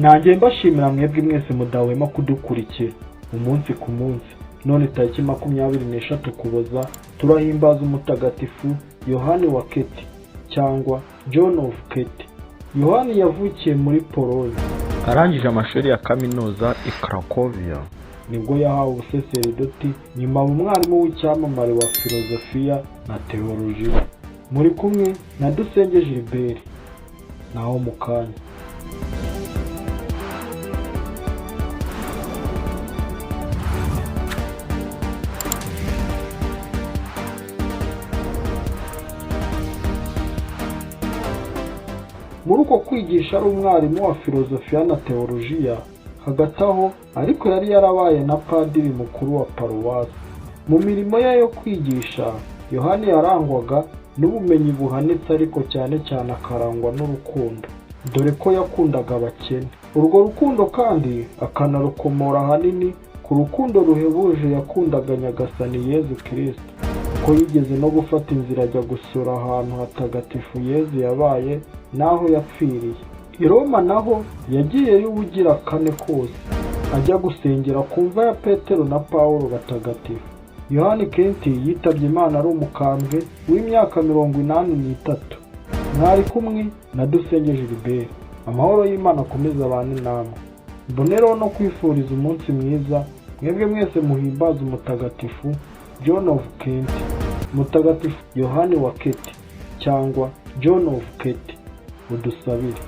nanjye mbashimira mwebwe mwese mudahwema kudukurikira umunsi ku munsi. None tariki 23 Ukuboza turahimbaza umutagatifu Yohani wa Keti cyangwa John of Keti. Yohani yavukiye muri Polonye. Arangije amashuri ya kaminuza i Cracovia. Nibwo yahawe ubusaseridoti nyuma umwarimu w'icyamamare wa filozofiya na teolojiya. Muri kumwe na Dusenge Gilbert. Naho mu kanya. Muri uko kwigisha ari umwarimu wa filozofiya na teolojiya, hagati aho ariko yari yarabaye na padiri mukuru wa paruwasi. Mu mirimo ye yo kwigisha, Yohani yarangwaga n'ubumenyi buhanitse ariko cyane cyane akarangwa n'urukundo, dore ko yakundaga abakene. Urwo rukundo kandi akanarukomora ahanini ku rukundo ruhebuje yakundaga Nyagasani Yezu Kristo, ko yigeze no gufata inzira ajya gusura ahantu hatagatifu Yezu yabaye naho yapfiriye. I Roma naho yagiyeyo ubugira kane kose ajya gusengera ku mva ya Petero na Paulo batagatifu. Yohani Keti yitabye Imana ari umukambwe w'imyaka 83. Mwari kumwe na Dusenge Gilbert. Amahoro y'Imana akomeza abane namwe. Mboneraho no kwifuriza umunsi mwiza mwebwe mwese muhimbaza umutagatifu John of Keti, mutagatifu Yohani wa Keti cyangwa John of Keti. Udusabire.